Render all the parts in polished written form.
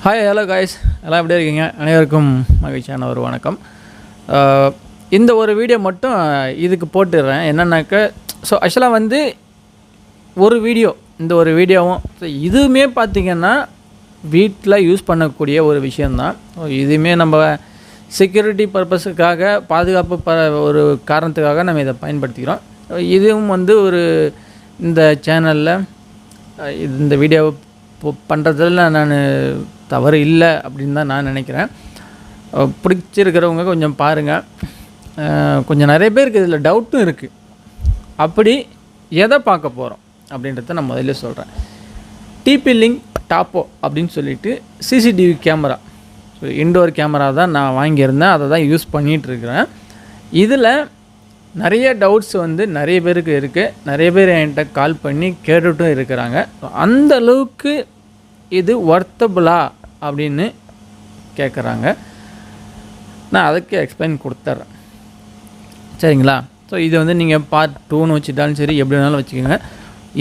Hi hello guys, எல்லாம் எப்படி இருக்கீங்க? அனைவருக்கும் மகிழ்ச்சியான ஒரு வணக்கம். இந்த ஒரு வீடியோ மட்டும் இதுக்கு போட்டுடுறேன். என்னன்னாக்க ஆக்சுவலாக இந்த ஒரு வீடியோவும் இதுவுமே பார்த்திங்கன்னா வீட்டில் யூஸ் பண்ணக்கூடிய ஒரு விஷயந்தான். இதுவுமே நம்ம செக்யூரிட்டி பர்பஸுக்காக, பாதுகாப்பு ஒரு காரணத்துக்காக நம்ம இதை பயன்படுத்திக்கிறோம். இதுவும் ஒரு இந்த சேனலில் இந்த வீடியோவை பண்ணுறதுல நான் தவறு இல்லை அப்படின்னு தான் நான் நினைக்கிறேன். பிடிச்சிருக்கிறவங்க கொஞ்சம் பாருங்கள். கொஞ்சம் நிறைய பேருக்கு இதில் டவுட்டும் இருக்குது. அப்படி எதை பார்க்க போகிறோம் அப்படின்றத நான் முதல்ல சொல்கிறேன். டிபி லிங்க் டாப்போ அப்படின்னு சொல்லிட்டு சிசிடிவி கேமரா, இன்டோர் கேமரா தான் நான் வாங்கியிருந்தேன். அதை தான் யூஸ் பண்ணிகிட்ருக்கிறேன். இதில் நிறைய டவுட்ஸ் நிறைய பேருக்கு இருக்குது. நிறைய பேர் என்கிட்ட கால் பண்ணி கேட்டுட்டும் இருக்கிறாங்க. அந்த அளவுக்கு இது ஒர்த்தபுளா அப்படின்னு கேட்குறாங்க. நான் அதுக்கு எக்ஸ்பிளைன் கொடுத்துட்றேன், சரிங்களா? இது நீங்கள் பார்ட் 2ன்னு வச்சுட்டாலும் சரி, எப்படி வேணாலும் வச்சுக்கோங்க.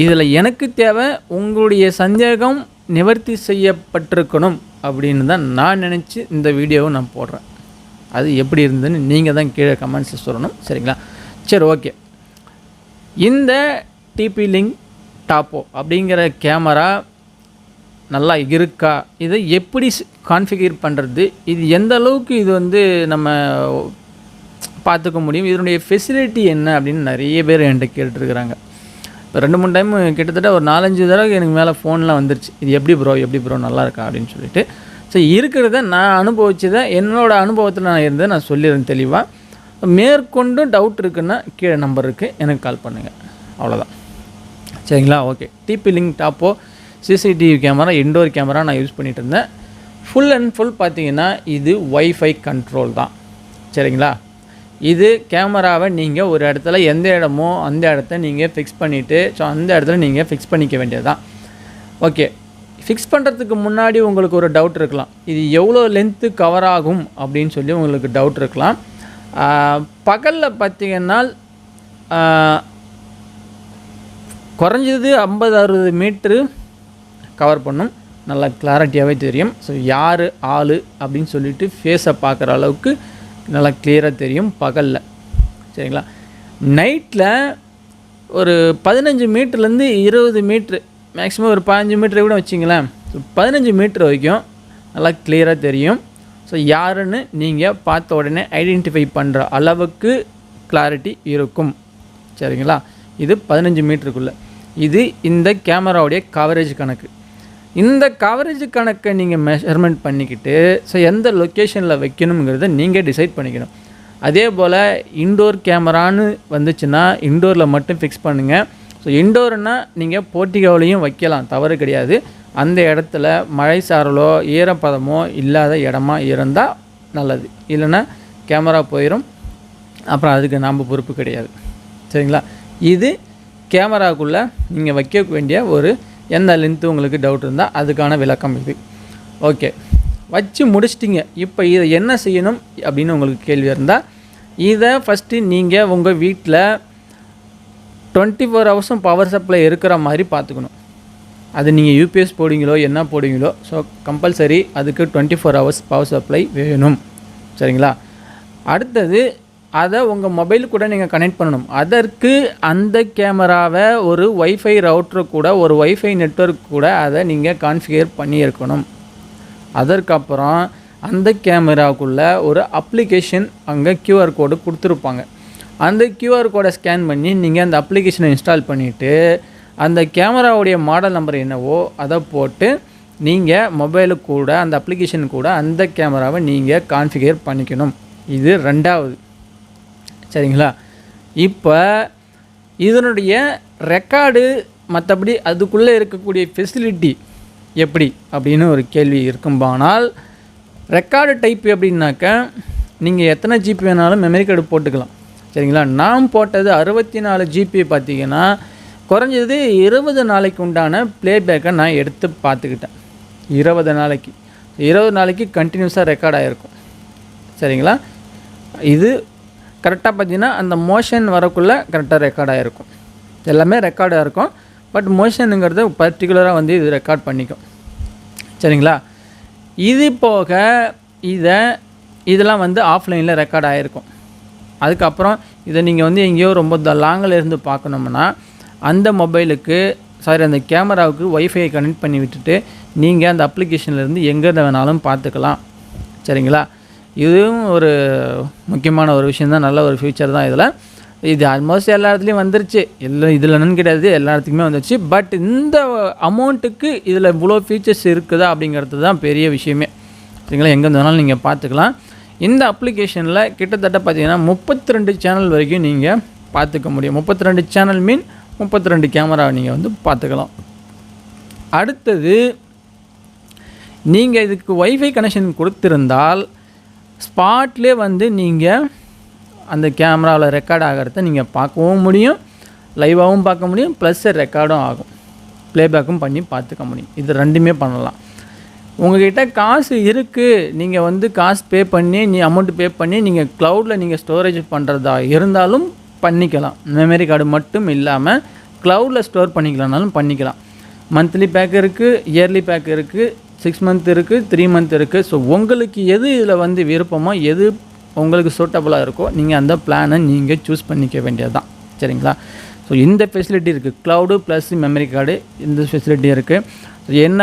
இதில் எனக்கு தேவை உங்களுடைய சந்தேகம் நிவர்த்தி செய்யப்பட்டிருக்கணும் அப்படின்னு தான் நான் நினச்சி இந்த வீடியோவை நான் போடுறேன். அது எப்படி இருந்ததுன்னு நீங்கள் தான் கீழே கமெண்ட்ஸில் சொல்லணும், சரிங்களா? சரி, ஓகே. இந்த டிபி லிங்க் டாப்போ அப்படிங்கிற கேமரா நல்லா இருக்கா? இதை எப்படி கான்ஃபிகர் பண்ணுறது? இது எந்த அளவுக்கு இது நம்ம பார்த்துக்க முடியும்? இதனுடைய ஃபெசிலிட்டி என்ன அப்படின்னு நிறைய பேர் என்கிட்ட கேட்டுருக்குறாங்க. இப்போ 2-3 டைம் கிட்டத்தட்ட ஒரு 4-5 தடவை எனக்கு மேலே ஃபோன்லாம் வந்துருச்சு. இது எப்படி ப்ரோ நல்லா இருக்கா அப்படின்னு சொல்லிட்டு. இருக்கிறத நான் அனுபவிச்சதை, என்னோடய அனுபவத்தில் நான் இருந்ததை நான் சொல்லிடுறேன் தெளிவாக. மேற்கொண்டும் டவுட் இருக்குன்னா கீழே நம்பர் இருக்குது, எனக்கு கால் பண்ணுங்கள். அவ்வளோதான், சரிங்களா? Okay. TP link Tapo CCTV camera, indoor camera நான் யூஸ் பண்ணிகிட்டு இருந்தேன். ஃபுல் அண்ட் ஃபுல் பார்த்திங்கன்னா இது வைஃபை கண்ட்ரோல் தான், சரிங்களா? இது கேமராவை நீங்கள் ஒரு இடத்துல எந்த இடமோ அந்த இடத்த நீங்கள் ஃபிக்ஸ் பண்ணிவிட்டு அந்த இடத்துல நீங்கள் ஃபிக்ஸ் பண்ணிக்க வேண்டியது தான். ஓகே. ஃபிக்ஸ் பண்ணுறதுக்கு முன்னாடி உங்களுக்கு ஒரு டவுட் இருக்கலாம், இது எவ்வளோ லென்த்து கவர் ஆகும் அப்படின்னு சொல்லி உங்களுக்கு டவுட் இருக்கலாம். பகலில் பார்த்திங்கன்னா குறைஞ்சது 50-60 மீட்ரு கவர் பண்ணும். நல்லா கிளாரிட்டியாகவே தெரியும். யார் ஆள் அப்படின்னு சொல்லிட்டு ஃபேஸை பார்க்குற அளவுக்கு நல்லா கிளியராக தெரியும் பகலில், சரிங்களா? நைட்டில் ஒரு 15 மீட்டர்லேருந்து 20 மீட்ரு, மேக்ஸிமம் ஒரு 15 மீட்டரை கூட வச்சிங்களேன். 15 மீட்ரு வரைக்கும் நல்லா கிளியராக தெரியும். யாருன்னு நீங்கள் பார்த்த உடனே ஐடென்டிஃபை பண்ணுற அளவுக்கு கிளாரிட்டி இருக்கும், சரிங்களா? இது 15 மீட்டருக்குள்ளே. இது இந்த கேமராவுடைய கவரேஜ் கணக்கு. இந்த கவரேஜ் கணக்கை நீங்கள் மெஷர்மெண்ட் பண்ணிக்கிட்டு எந்த லொக்கேஷனில் வைக்கணுங்கிறத நீங்கள் டிசைட் பண்ணிக்கணும். அதே போல் இன்டோர் கேமரான்னு வந்துச்சுன்னா இன்டோரில் மட்டும் ஃபிக்ஸ் பண்ணுங்கள். இன்டோர்னால் நீங்கள் போர்ட்டிகோவிலையும் வைக்கலாம், தவறு கிடையாது. அந்த இடத்துல மழை சாரலோ ஈரப்பதமோ இல்லாத இடமா இருந்தால் நல்லது. இல்லைன்னா கேமரா போயிடும், அப்புறம் அதுக்கு நாம் பொறுப்பு கிடையாது, சரிங்களா? இது கேமராக்குள்ளே நீங்கள் வைக்க வேண்டிய ஒரு எந்த லென்த்து உங்களுக்கு டவுட் இருந்தால் அதுக்கான விளக்கம் இது. ஓகே, வச்சு முடிச்சிட்டிங்க. இப்போ இதை என்ன செய்யணும் அப்படின்னு உங்களுக்கு கேள்வி இருந்தால், இதை ஃபஸ்ட்டு நீங்கள் உங்கள் வீட்டில் 24 ஹவர்ஸும் பவர் சப்ளை இருக்கிற மாதிரி பார்த்துக்கணும். அது நீங்கள் யூபிஎஸ் போடுவீங்களோ என்ன போடுவீங்களோ, கம்பல்சரி அதுக்கு 24 ஹவர்ஸ் பவர் சப்ளை வேணும், சரிங்களா? அடுத்தது அதை உங்கள் மொபைல் கூட நீங்கள் கனெக்ட் பண்ணணும். அதற்கு அந்த கேமராவை ஒரு வைஃபை ரவுட்டர் கூட, ஒரு வைஃபை நெட்வொர்க் கூட அதை நீங்கள் கான்ஃபிகர் பண்ணியிருக்கணும். அதற்கப்புறம் அந்த கேமராவுக்குள்ளே ஒரு அப்ளிகேஷன் அங்கே QR கோடு கொடுத்துருப்பாங்க. அந்த QR கோடை ஸ்கேன் பண்ணி நீங்கள் அந்த அப்ளிகேஷனை இன்ஸ்டால் பண்ணிவிட்டு அந்த கேமராவுடைய மாடல் நம்பர் என்னவோ அதை போட்டு நீங்கள் மொபைலுக்கு கூட அந்த அப்ளிகேஷன் கூட அந்த கேமராவை நீங்கள் கான்ஃபிகர் பண்ணிக்கணும். இது 2வது, சரிங்களா? இப்போ இதனுடைய ரெக்கார்டு, மற்றபடி அதுக்குள்ளே இருக்கக்கூடிய ஃபெசிலிட்டி எப்படி அப்படின்னு ஒரு கேள்வி இருக்கும்பானால், ரெக்கார்டு டைப் எப்படின்னாக்கா நீங்கள் எத்தனை ஜிபி வேணாலும் மெமரி கார்டு போட்டுக்கலாம், சரிங்களா? நான் போட்டது 64 ஜிபி. பார்த்திங்கன்னா குறைஞ்சது 20 நாளைக்கு உண்டான ப்ளேபேக்கை நான் எடுத்து பார்த்துக்கிட்டேன். 20 நாளைக்கு கண்டினியூஸாக ரெக்கார்ட் ஆகிருக்கும், சரிங்களா? இது கரெக்டாக பார்த்தீங்கன்னா அந்த மோஷன் வரக்குள்ளே கரெக்டாக ரெக்கார்ட் ஆகிருக்கும். எல்லாமே ரெக்கார்டாக இருக்கும். பட் மோஷனுங்கிறது பர்டிகுலராக இது ரெக்கார்ட் பண்ணிக்கும், சரிங்களா? இது போக இதெல்லாம் வந்து ஆஃப்லைனில் ரெக்கார்ட் ஆகிருக்கும். அதுக்கப்புறம் இதை நீங்கள் வந்து எங்கேயோ ரொம்ப லாங்கில் இருந்து பார்க்கணும்னா அந்த மொபைலுக்கு அந்த கேமராவுக்கு ஒய்ஃபையை கனெக்ட் பண்ணி விட்டுட்டு நீங்கள் அந்த அப்ளிகேஷன்லேருந்து எங்கே வேணாலும் பார்த்துக்கலாம். சரிங்களா? இதுவும் ஒரு முக்கியமான ஒரு விஷயம் தான், நல்ல ஒரு ஃபியூச்சர் தான் இதில். இது ஆல்மோஸ்ட் எல்லா இடத்துலையும் வந்துருச்சு, இதில் என்னன்னு கிடையாது, எல்லா இடத்துக்குமே வந்துருச்சு. பட் இந்த அமௌண்ட்டுக்கு இதில் இவ்வளோ ஃபீச்சர்ஸ் இருக்குதா அப்படிங்கிறது தான் பெரிய விஷயமே. சரிங்களா? எங்கே இருந்தாலும் நீங்கள் பார்த்துக்கலாம். இந்த அப்ளிகேஷனில் கிட்டத்தட்ட பார்த்தீங்கன்னா 32 சேனல் வரைக்கும் நீங்கள் பார்த்துக்க முடியும். 32 சேனல் மீன் 32 கேமராவை நீங்கள் வந்து பார்த்துக்கலாம். அடுத்தது, நீங்கள் இதுக்கு ஒய்ஃபை கனெக்ஷன் கொடுத்துருந்தால் ஸ்பாட்லேயே வந்து நீங்கள் அந்த கேமராவில் ரெக்கார்ட் ஆகிறத நீங்கள் பார்க்கவும் முடியும், லைவாகவும் பார்க்க முடியும், ப்ளஸ் ரெக்கார்டும் ஆகும், ப்ளேபேக்கும் பண்ணி பார்த்துக்க முடியும். இது ரெண்டுமே பண்ணலாம். உங்கள்கிட்ட காசு இருக்குது, நீங்கள் வந்து காசு பே பண்ணி அமௌண்ட்டு பே பண்ணி நீங்கள் க்ளவுடில் நீங்கள் ஸ்டோரேஜ் பண்ணுறதா இருந்தாலும் பண்ணிக்கலாம். மெமரி கார்டு மட்டும் இல்லாமல் க்ளவுடில் ஸ்டோர் பண்ணிக்கலாம்னாலும் பண்ணிக்கலாம். மந்த்லி பேக் இருக்குது, இயர்லி பேக் இருக்குது, 6 மந்த் இருக்குது, 3 மந்த் இருக்குது. ஸோ உங்களுக்கு எது இதில் வந்து விருப்பமோ, எது உங்களுக்கு சூட்டபுளாக இருக்கோ நீங்கள் அந்த பிளானை நீங்கள் சூஸ் பண்ணிக்க வேண்டியது தான். சரிங்களா? ஸோ இந்த ஃபெசிலிட்டி இருக்குது, க்ளவுடு ப்ளஸ் மெமரி கார்டு, இந்த ஃபெசிலிட்டி இருக்குது. என்ன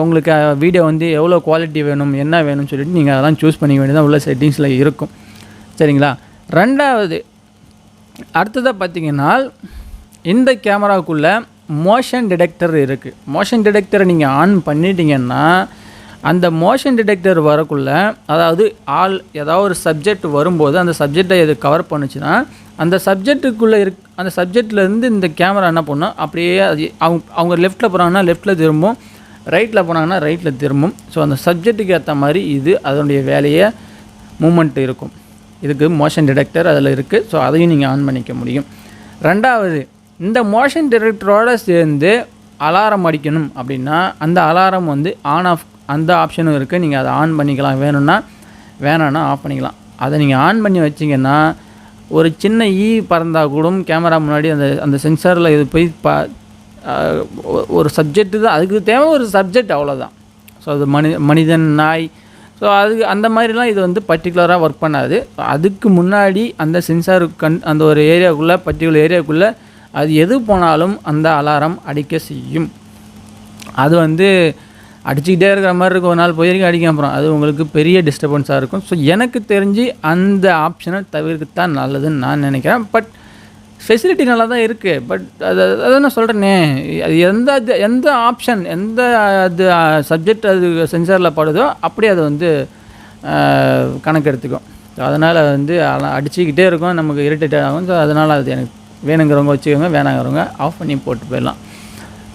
உங்களுக்கு வீடியோ வந்து எவ்வளோ குவாலிட்டி வேணும், என்ன வேணும்னு சொல்லிட்டு நீங்கள் அதெல்லாம் சூஸ் பண்ணிக்க வேண்டியதான் உள்ள செட்டிங்ஸில் இருக்கும். சரிங்களா? ரெண்டாவது, அடுத்ததாக பார்த்திங்கன்னா இந்த கேமராவுக்குள்ளே மோஷன் டிடெக்டர் இருக்குது. மோஷன் டிடெக்டரை நீங்கள் ஆன் பண்ணிட்டீங்கன்னா அந்த மோஷன் டிடெக்டர் வரக்குள்ளே, அதாவது ஏதாவது ஒரு சப்ஜெக்ட் வரும்போது அந்த சப்ஜெக்டை எது கவர் பண்ணுச்சுன்னா அந்த சப்ஜெக்ட்டுக்குள்ளே அந்த சப்ஜெக்ட்லேருந்து இந்த கேமரா என்ன பண்ணும், அப்படியே அவங்க லெஃப்ட்டில் போகிறாங்கன்னா லெஃப்ட்டில் திரும்பும், ரைட்டில் போனாங்கன்னா ரைட்டில் திரும்பும். ஸோ அந்த சப்ஜெக்ட்டுக்கு ஏற்ற மாதிரி இது அதனுடைய வேலையை மூமெண்ட் இருக்கும். இதுக்கு மோஷன் டிடெக்டர் அதில் இருக்குது. ஸோ அதையும் நீங்கள் ஆன் பண்ணிக்க முடியும். ரெண்டாவது, இந்த மோஷன் டிடெக்டரோடு சேர்ந்து அலாரம் அடிக்கணும் அப்படின்னா அந்த அலாரம் வந்து ஆன் ஆஃப் அந்த ஆப்ஷனும் இருக்குது. நீங்கள் அதை ஆன் பண்ணிக்கலாம், வேணான்னா ஆஃப் பண்ணிக்கலாம். அதை நீங்கள் ஆன் பண்ணி வச்சிங்கன்னா ஒரு சின்ன பறந்தால் கூட கேமரா முன்னாடி அந்த சென்சாரில் இது போய் ஒரு சப்ஜெக்ட்டு தான் அதுக்கு தேவை, ஒரு சப்ஜெக்ட் அவ்வளோதான். ஸோ அது மனிதன், நாய், ஸோ அந்த மாதிரிலாம் இது வந்து பர்டிகுலராக ஒர்க் பண்ணாது. அதுக்கு முன்னாடி அந்த சென்சார் அந்த ஒரு ஏரியாவுக்குள்ளே, பர்டிகுலர் ஏரியாவுக்குள்ளே அது எது போனாலும் அந்த அலாரம் அடிக்க செய்யும். அது வந்து அடிச்சுக்கிட்டே இருக்கிற மாதிரி இருக்கும், ஒரு நாள் போயிருக்க அடிக்க அப்புறம் அது உங்களுக்கு பெரிய டிஸ்டர்பன்ஸாக இருக்கும். ஸோ எனக்கு தெரிஞ்சு அந்த ஆப்ஷனை தவிர்க்கத்தான் நல்லதுன்னு நான் நினைக்கிறேன். பட் ஃபெசிலிட்டி நல்லா தான் இருக்குது. பட் அதை நான் சொல்கிறேனே, அது எந்த ஆப்ஷன், எந்த அது சப்ஜெக்ட் அது சென்சாரில் படுதோ அப்படி அது வந்து கணக்கு எடுத்துக்கும். ஸோ அதனால் வந்து அடிச்சுக்கிட்டே இருக்கும், நமக்கு இரிட்டேட் ஆகும். ஸோ அதனால் அது எனக்கு வேணுங்கிறவங்க வச்சுக்கோங்க, வேணாங்கிறவங்க ஆஃப் பண்ணி போட்டு போயிடலாம்.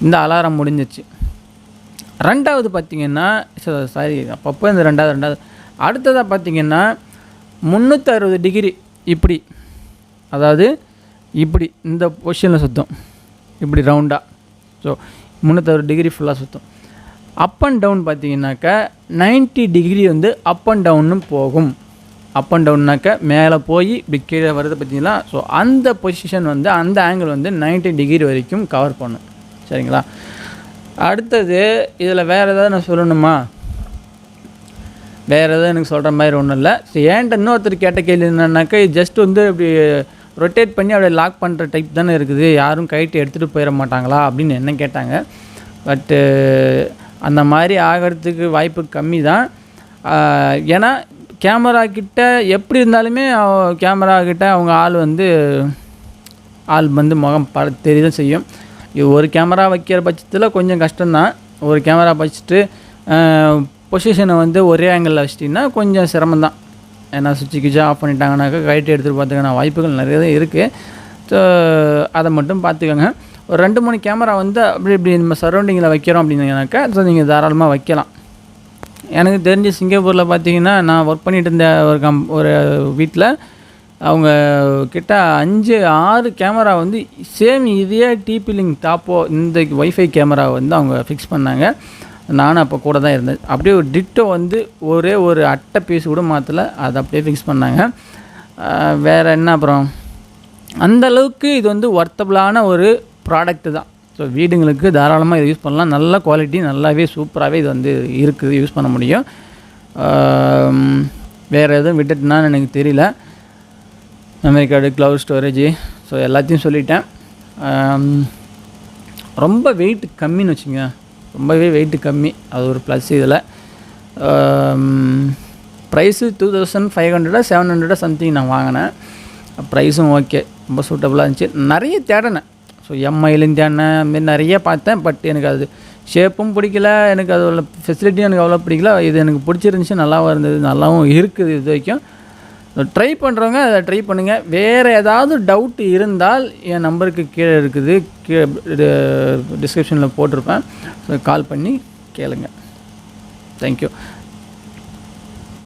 இந்த அலாரம் முடிஞ்சிச்சு. ரெண்டாவது பார்த்திங்கன்னா, அப்பப்போ இந்த ரெண்டாவது அடுத்ததாக பார்த்திங்கன்னா 360 டிகிரி இப்படி, அதாவது இப்படி இந்த பொசிஷனில் சுற்றும், இப்படி ரவுண்டாக. ஸோ 360 டிகிரி ஃபுல்லாக சுற்றும். அப் அண்ட் டவுன் பார்த்திங்கனாக்கா 90 டிகிரி வந்து அப் அண்ட் டவுன்னு போகும். அப் அண்ட் டவுன்னாக்கா மேலே போய் இப்படி கீழே வருது பார்த்திங்களா. ஸோ அந்த பொசிஷன் வந்து அந்த ஆங்கிள் வந்து 90 டிகிரி வரைக்கும் கவர் பண்ணும். சரிங்களா? அடுத்தது, இதில் வேறு ஏதாவது நான் சொல்லணுமா? வேறு எதாவது எனக்கு சொல்கிற மாதிரி ஒன்றும் இல்லை. ஸோ ஏன்ட்ட இன்னொருத்தர் கேட்ட கேள்வி என்னன்னாக்கா, ஜஸ்ட் வந்து இப்படி ரொட்டேட் பண்ணி அப்படியே லாக் பண்ணுற டைப் தானே இருக்குது, யாரும் கைட்டு எடுத்துகிட்டு போயிட மாட்டாங்களா அப்படின்னு என்ன கேட்டாங்க. பட்டு அந்த மாதிரி ஆகிறதுக்கு வாய்ப்பு கம்மி தான். ஏன்னா கேமரா கிட்ட எப்படி இருந்தாலுமே கேமரா கிட்ட அவங்க ஆள் வந்து முகம் தெரியதான் செய்யும். இது ஒரு கேமரா வைக்கிற பட்சத்தில் கொஞ்சம் கஷ்டம்தான். ஒரு கேமரா வச்சுட்டு பொசிஷனை வந்து ஒரே ஆங்கிளில் வச்சிட்டிங்கன்னா கொஞ்சம் சிரமம்தான். ஏன்னா சுவிட்சு ஆஃப் பண்ணிட்டாங்கனாக்கா கைட்டு எடுத்துகிட்டு பார்த்துக்கான வாய்ப்புகள் நிறைய தான் இருக்குது. ஸோ அதை மட்டும் பார்த்துக்கோங்க. ஒரு 2-3 கேமரா வந்து இப்படி நம்ம சரௌண்டிங்கில் வைக்கிறோம் அப்படின்னாக்கா ஸோ நீங்கள் தாராளமாக வைக்கலாம். எனக்கு தெரிஞ்சு சிங்கப்பூரில் பார்த்தீங்கன்னா, நான் ஒர்க் பண்ணிகிட்டு இருந்த ஒரு வீட்டில் அவங்க கிட்ட 5-6 கேமரா வந்து சேம் இதே டிபி லிங்க் டாப்போ இந்த ஒய்ஃபை கேமரா வந்து அவங்க ஃபிக்ஸ் பண்ணாங்க. நானும் அப்போ கூட தான் இருந்தேன். அப்படியே ஒரு டிட்டோ வந்து ஒரே ஒரு அட்டை பீஸ் கூட மாற்றலை, அதை அப்படியே ஃபிக்ஸ் பண்ணாங்க. வேறு என்ன, அப்புறம் அந்தளவுக்கு இது வந்து ஒர்த்தபிளான ஒரு ப்ராடக்ட்டு தான். ஸோ ஸோ வீடுங்களுக்கு தாராளமாக இதை யூஸ் பண்ணலாம். நல்ல குவாலிட்டி, நல்லாவே சூப்பராகவே இது வந்து இருக்குது, யூஸ் பண்ண முடியும். வேறு எதுவும் விட்டுட்டுனான்னு எனக்கு தெரியல. Memory card, cloud storage, so எல்லாத்தையும் சொல்லிட்டேன். ரொம்ப வெயிட் கம்மின்னு வச்சுங்க, ரொம்பவே வெயிட்டு கம்மி, அது ஒரு ப்ளஸ். இதில் ப்ரைஸு 2500 700 சம்திங் நான் வாங்கினேன். ப்ரைஸும் ஓகே, ரொம்ப சூட்டபுளாக இருந்துச்சு. நிறைய தேடினேன், ஸோ எம்ஐலையும் தேடினேன், அதுமாரி நிறைய பார்த்தேன். பட் எனக்கு அது ஷேப்பும் பிடிக்கல, எனக்கு அதோட ஃபெசிலிட்டியும் எனக்கு அவ்வளோ பிடிக்கல. இது எனக்கு பிடிச்சிருந்துச்சி, நல்லாவும் இருந்தது, நல்லாவும் இருக்குது இது வரைக்கும். ட்ரை பண்ணுறவங்க அதை ட்ரை பண்ணுங்கள். வேறு ஏதாவது டவுட் இருந்தால் என் நம்பருக்கு கீழே இருக்குது, டிஸ்கிரிப்ஷனில் போட்டிருப்பேன். ஸோ கால் பண்ணி கேளுங்க. தேங்க்யூ.